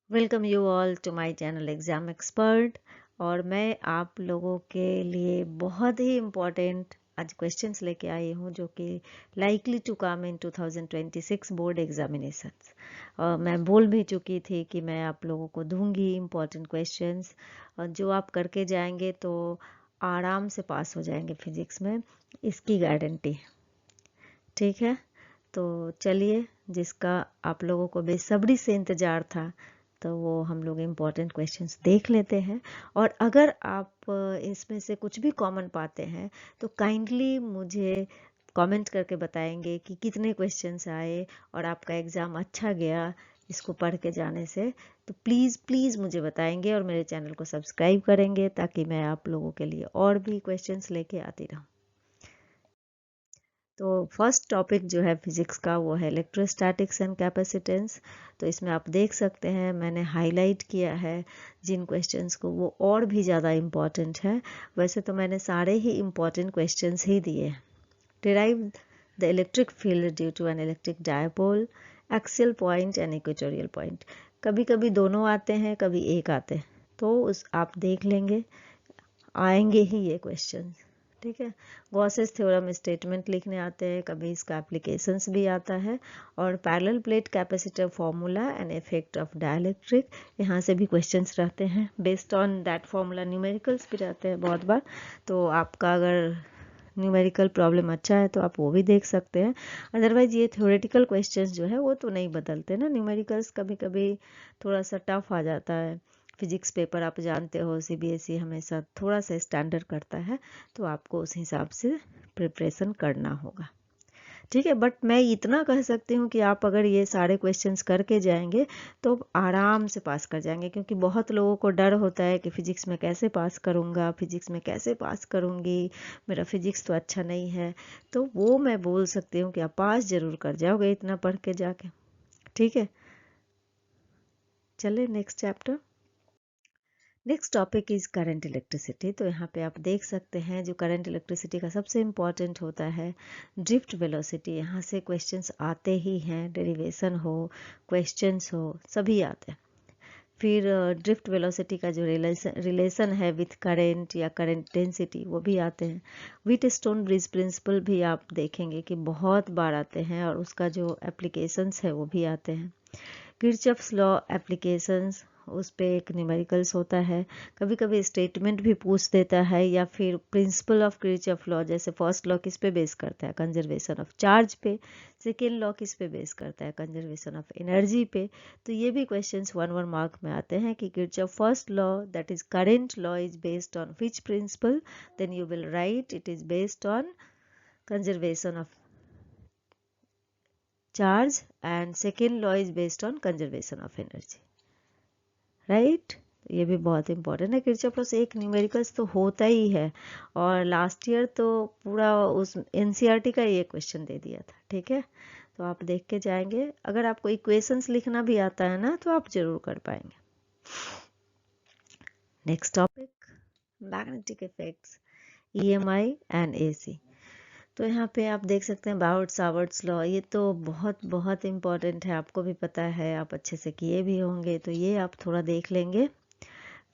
Welcome you all to my channel exam expert. और मैं आप लोगों के लिए बहुत ही इम्पोर्टेंट आज क्वेश्चंस लेके आई हूँ जो कि likely to come in 2026 board examinations. और मैं बोल भी चुकी थी कि मैं आप लोगों को दूंगी इम्पोर्टेंट क्वेश्चंस, और जो आप करके जाएंगे तो आराम से पास हो जाएंगे फिजिक्स में, इसकी गारंटी। ठीक है, तो चलिए, जिसका आप लोगों को बेसब्री से इंतज़ार था, तो वो हम लोग इम्पोर्टेंट क्वेश्चंस देख लेते हैं। और अगर आप इसमें से कुछ भी कॉमन पाते हैं तो काइंडली मुझे कमेंट करके बताएंगे कि कितने क्वेश्चंस आए और आपका एग्ज़ाम अच्छा गया इसको पढ़ के जाने से। तो प्लीज़ प्लीज़ मुझे बताएंगे और मेरे चैनल को सब्सक्राइब करेंगे ताकि मैं आप लोगों के लिए और भी क्वेश्चंस लेके आती रहूँ। तो फर्स्ट टॉपिक जो है फिजिक्स का वो है इलेक्ट्रोस्टैटिक्स एंड कैपेसिटेंस। तो इसमें आप देख सकते हैं मैंने हाईलाइट किया है जिन क्वेश्चंस को, वो और भी ज़्यादा इम्पॉर्टेंट है। वैसे तो मैंने सारे ही इम्पॉर्टेंट क्वेश्चंस ही दिए। Derive the electric field due to an electric dipole, axial point and equatorial point. कभी कभी दोनों आते हैं, कभी एक आते हैं, तो उस आप देख लेंगे, आएंगे ही ये क्वेश्चन। ठीक है, गॉसेस थ्योरम स्टेटमेंट लिखने आते हैं, कभी इसका एप्लीकेशंस भी आता है। और parallel plate capacitor formula and effect of dielectric, यहाँ से भी क्वेश्चंस रहते हैं। Based on that formula numericals भी रहते हैं बहुत बार। तो आपका अगर न्यूमेरिकल प्रॉब्लम अच्छा है तो आप वो भी देख सकते हैं। अदरवाइज ये थ्योरेटिकल क्वेश्चंस जो है वो तो नहीं बदलते ना। न्यूमेरिकल्स कभी कभी थोड़ा सा टफ आ जाता है। फिजिक्स पेपर आप जानते हो सीबीएसई हमेशा थोड़ा सा स्टैंडर्ड करता है, तो आपको उस हिसाब से प्रिपरेशन करना होगा। ठीक है, बट मैं इतना कह सकती हूँ कि आप अगर ये सारे क्वेश्चंस करके जाएंगे तो आराम से पास कर जाएंगे। क्योंकि बहुत लोगों को डर होता है कि फिजिक्स में कैसे पास करूँगा, फिजिक्स में कैसे पास करूँगी, मेरा फिजिक्स तो अच्छा नहीं है। तो वो मैं बोल सकती हूँ कि आप पास ज़रूर कर जाओगे इतना पढ़ के जाके। ठीक है, चलिए next chapter. Next topic is current electricity. तो यहाँ पे आप देख सकते हैं जो करंट इलेक्ट्रिसिटी का सबसे इम्पॉर्टेंट होता है ड्रिफ्ट वेलोसिटी। यहाँ से क्वेश्चंस आते ही हैं, डेरिवेशन हो, क्वेश्चंस हो, सभी आते हैं। फिर ड्रिफ्ट वेलोसिटी का जो रिलेशन है विथ करंट या करंट डेंसिटी, वो भी आते हैं। व्हीटस्टोन ब्रिज प्रिंसिपल भी आप देखेंगे कि बहुत बार आते हैं, और उसका जो एप्लीकेशंस है वो भी आते हैं। किरचॉफ्स लॉ एप्लीकेशंस, उस पे एक न्यूमेरिकल्स होता है। कभी कभी स्टेटमेंट भी पूछ देता है, या फिर प्रिंसिपल ऑफ किरचॉफ लॉ, जैसे फर्स्ट लॉ किस पे बेस करता है, कंजर्वेशन ऑफ चार्ज पे। सेकेंड लॉ किस पे बेस करता है, कंजर्वेशन ऑफ एनर्जी पे। तो ये भी क्वेश्चंस 1 1 मार्क में आते हैं कि Kirchhoff first law that is current law is based on which principle, then you will write it is based on conservation of charge, and second law is based on conservation of energy, right. ये भी बहुत important है। Kirchhoff law से एक numericals तो होता ही है, और लास्ट ईयर तो पूरा उस एनसीईआरटी का ये क्वेश्चन दे दिया था। ठीक है, तो आप देख के जाएंगे। अगर आपको इक्वेशंस लिखना भी आता है ना तो आप जरूर कर पाएंगे। Next topic, magnetic effects, EMI and AC. तो यहाँ पे आप देख सकते हैं बाउट सावर्ट्स लॉ। ये तो बहुत बहुत इम्पॉर्टेंट है, आपको भी पता है, आप अच्छे से किए भी होंगे, तो ये आप थोड़ा देख लेंगे।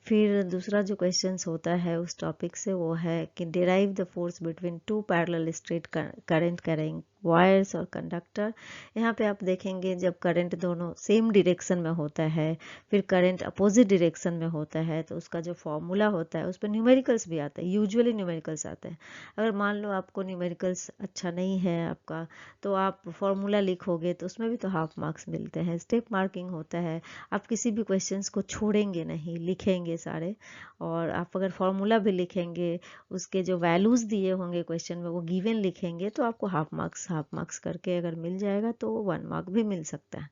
फिर दूसरा जो क्वेश्चंस होता है उस टॉपिक से वो है कि derive the force between two parallel straight current carrying wires और कंडक्टर। यहाँ पे आप देखेंगे जब करंट दोनों सेम डायरेक्शन में होता है, फिर करंट अपोजिट डायरेक्शन में होता है, तो उसका जो फॉर्मूला होता है उस पर न्यूमेरिकल्स भी आता है, यूजुअली न्यूमेरिकल्स आता है। अगर मान लो आपको न्यूमेरिकल्स अच्छा नहीं है आपका, तो आप फॉर्मूला लिखोगे तो उसमें भी तो हाफ मार्क्स मिलते हैं। स्टेप मार्किंग होता है, आप किसी भी क्वेश्चंस को छोड़ेंगे नहीं, लिखेंगे सारे। और आप अगर फॉर्मूला भी लिखेंगे, उसके जो वैल्यूज़ दिए होंगे क्वेश्चन में वो गिवन लिखेंगे, तो आपको हाफ मार्क्स करके अगर मिल जाएगा तो 1 मार्क भी मिल सकता है।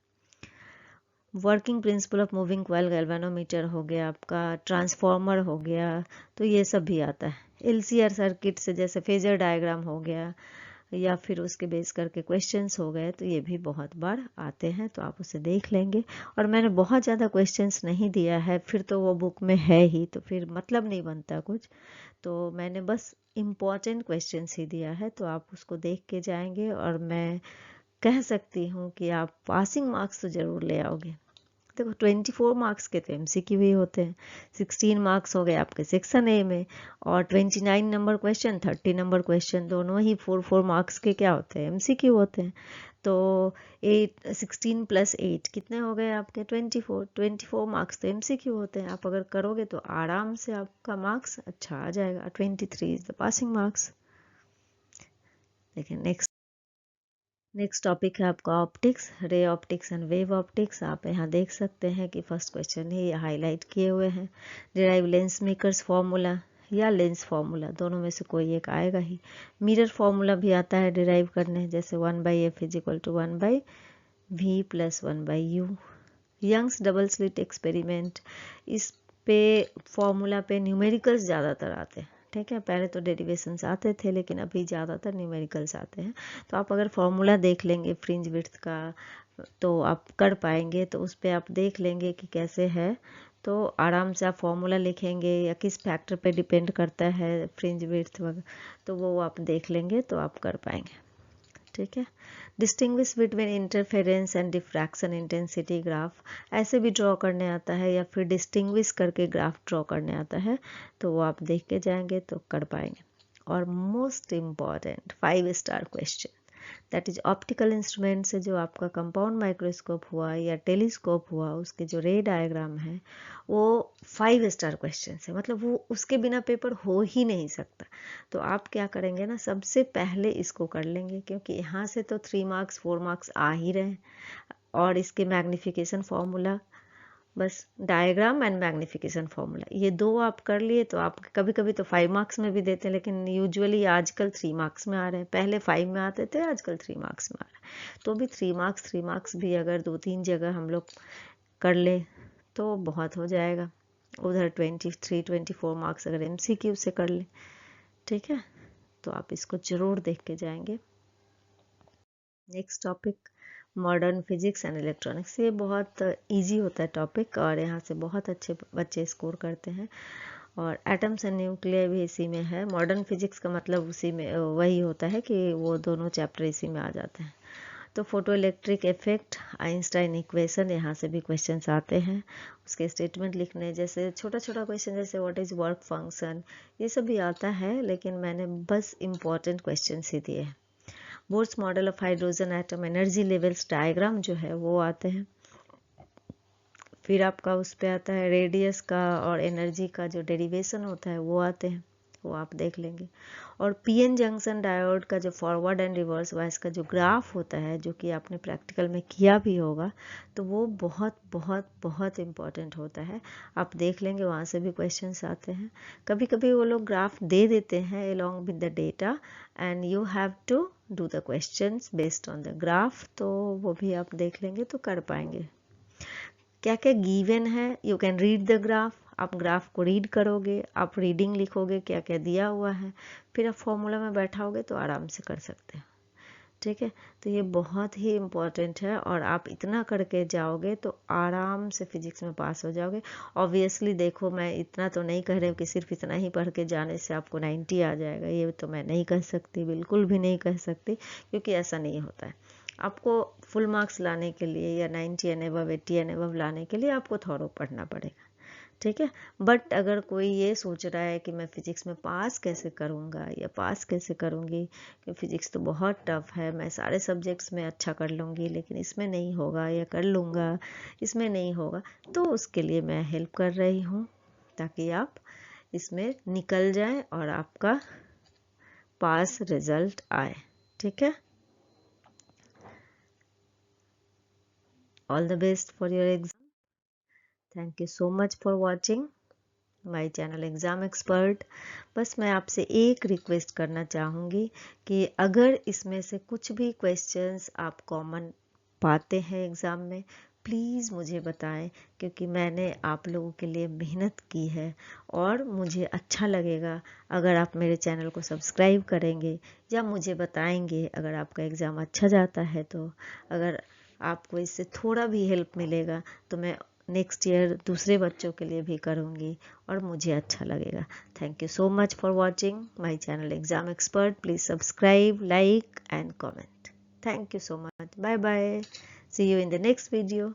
Working principle of moving coil galvanometer हो गया, आपका ट्रांसफार्मर हो गया, तो ये सब भी आता है। एलसीआर सर्किट से जैसे फेजर डायग्राम हो गया, या फिर उसके बेस करके क्वेश्चंस हो गए, तो ये भी बहुत बार आते हैं, तो आप उसे देख लेंगे। और मैंने बहुत ज़्यादा क्वेश्चंस नहीं दिया है, फिर तो वो बुक में है ही, तो फिर मतलब नहीं बनता कुछ। तो मैंने बस इम्पॉर्टेंट क्वेश्चंस ही दिया है, तो आप उसको देख के जाएंगे, और मैं कह सकती हूँ कि आप पासिंग मार्क्स तो ज़रूर ले आओगे। देखो 24 मार्क्स के तो MCQ ही होते हैं, 16 मार्क्स हो गए आपके सेक्शन ए में, और 29 नंबर क्वेश्चन, 30 नंबर क्वेश्चन, दोनों ही 4 मार्क्स के क्या होते हैं, MCQ होते हैं। तो 16 + 8 कितने हो गए आपके 24 मार्क्स तो MCQ होते हैं। आप अगर करोगे तो आराम से आपका मार्क्स अच्छा आ जाएगा। 23 इज द पासिंग मार्क्स। देखिए नेक्स्ट टॉपिक है आपका optics, ray optics and wave optics. आप यहाँ देख सकते हैं कि फर्स्ट क्वेश्चन ही हाईलाइट किए हुए हैं। डिराइव लेंस मेकर्स फॉर्मूला या लेंस फार्मूला, दोनों में से कोई एक आएगा ही। मिरर फार्मूला भी आता है डिराइव करने, जैसे 1/f = 1/v + 1/u। Young's double slit experiment, इस पे फॉर्मूला पे न्यूमेरिकल्स ज़्यादातर आते हैं। ठीक है, पहले तो डेरिवेशंस आते थे, लेकिन अभी ज़्यादातर न्यूमेरिकल्स आते हैं। तो आप अगर फॉर्मूला देख लेंगे फ्रिंज विड्थ का तो आप कर पाएंगे। तो उस पर आप देख लेंगे कि कैसे है, तो आराम से आप फॉर्मूला लिखेंगे या किस फैक्टर पे डिपेंड करता है फ्रिंज विड्थ वगैरह, तो वो आप देख लेंगे तो आप कर पाएंगे। ठीक है, distinguish between interference and diffraction intensity graph, ऐसे भी ड्रॉ करने आता है या फिर डिस्टिंग्विश करके ग्राफ ड्रॉ करने आता है, तो वो आप देख के जाएंगे तो कर पाएंगे। और most important 5 star question, that is optical instrument से जो आपका कंपाउंड माइक्रोस्कोप हुआ या टेलीस्कोप हुआ, उसके जो रे डायग्राम है वो 5 स्टार क्वेश्चन है, मतलब वो उसके बिना पेपर हो ही नहीं सकता। तो आप क्या करेंगे ना, सबसे पहले इसको कर लेंगे, क्योंकि यहाँ से तो 3 मार्क्स 4 मार्क्स आ ही रहे हैं। और इसके मैग्निफिकेशन फॉर्मूला, बस डायग्राम एंड मैग्निफिकेशन फॉर्मूला, ये दो आप कर लिए तो आप कभी कभी तो 5 मार्क्स में भी देते हैं, लेकिन यूजुअली आजकल 3 मार्क्स में आ रहे हैं। पहले 5 में आते थे, आजकल 3 मार्क्स में आ रहे हैं। तो भी 3 मार्क्स भी अगर 2-3 जगह हम लोग कर ले तो बहुत हो जाएगा। उधर 23-24 मार्क्स अगर MCQ से कर ले, ठीक है, तो आप इसको जरूर देख के जाएंगे। Next topic modern physics and electronics, ये बहुत इजी होता है टॉपिक और यहाँ से बहुत अच्छे बच्चे स्कोर करते हैं। और एटम्स एंड न्यूक्लियर भी इसी में है। मॉडर्न फिजिक्स का मतलब उसी में वही होता है कि वो दोनों चैप्टर इसी में आ जाते हैं। तो photo electric effect, Einstein equation, यहाँ से भी क्वेश्चंस आते हैं। उसके स्टेटमेंट लिखने, जैसे छोटा छोटा क्वेश्चन जैसे व्हाट इज़ वर्क फंक्शन, ये सब भी आता है, लेकिन मैंने बस इम्पॉर्टेंट क्वेश्चन ही दिए हैं। Bohr's model of hydrogen atom, energy levels diagram जो है वो आते हैं। फिर आपका उस पे आता है रेडियस का और एनर्जी का जो डेरिवेशन होता है वो आते हैं, वो आप देख लेंगे। और पीएन जंक्शन डायोड का जो फॉरवर्ड एंड रिवर्स वाइज का जो ग्राफ होता है, जो कि आपने प्रैक्टिकल में किया भी होगा, तो वो बहुत बहुत बहुत इम्पॉर्टेंट होता है। आप देख लेंगे, वहाँ से भी क्वेश्चंस आते हैं। कभी कभी वो लोग ग्राफ दे देते हैं along with the data and you have to do the questions based on the graph, तो वो भी आप देख लेंगे तो कर पाएंगे। क्या क्या गिवन है, you can read the graph, आप ग्राफ को रीड करोगे, आप रीडिंग लिखोगे क्या क्या दिया हुआ है, फिर आप फॉर्मूला में बैठाओगे तो आराम से कर सकते हैं। ठीक है, तो ये बहुत ही इम्पॉर्टेंट है और आप इतना करके जाओगे तो आराम से फिजिक्स में पास हो जाओगे। ऑब्वियसली देखो, मैं इतना तो नहीं कह रही हूँ कि सिर्फ इतना ही पढ़ के जाने से आपको 90 आ जाएगा, ये तो मैं नहीं कह सकती, बिल्कुल भी नहीं कह सकती, क्योंकि ऐसा नहीं होता है। आपको फुल मार्क्स लाने के लिए या 90 एंड अबव 80 एंड अबव लाने के लिए आपको थोड़ा पढ़ना पड़ेगा। ठीक है, बट अगर कोई ये सोच रहा है कि मैं फिजिक्स में पास कैसे करूँगा या पास कैसे करूँगी, कि फिजिक्स तो बहुत टफ है, मैं सारे सब्जेक्ट्स में अच्छा कर लूँगी लेकिन इसमें नहीं होगा, या कर लूँगा इसमें नहीं होगा, तो उसके लिए मैं हेल्प कर रही हूँ, ताकि आप इसमें निकल जाएं और आपका पास रिजल्ट आए। ठीक है, all the best for your exam. Thank you so much for watching my channel exam expert. बस मैं आपसे एक रिक्वेस्ट करना चाहूँगी कि अगर इसमें से कुछ भी क्वेश्चंस आप कॉमन पाते हैं एग्ज़ाम में, प्लीज़ मुझे बताएं, क्योंकि मैंने आप लोगों के लिए मेहनत की है और मुझे अच्छा लगेगा अगर आप मेरे चैनल को सब्सक्राइब करेंगे या मुझे बताएंगे अगर आपका एग्ज़ाम अच्छा जाता है। तो अगर आपको इससे थोड़ा भी हेल्प मिलेगा तो मैं नेक्स्ट ईयर दूसरे बच्चों के लिए भी करूँगी और मुझे अच्छा लगेगा। Thank you so much for watching my channel exam expert. Please subscribe, like and comment. Thank you so much. Bye bye. See you in the next video.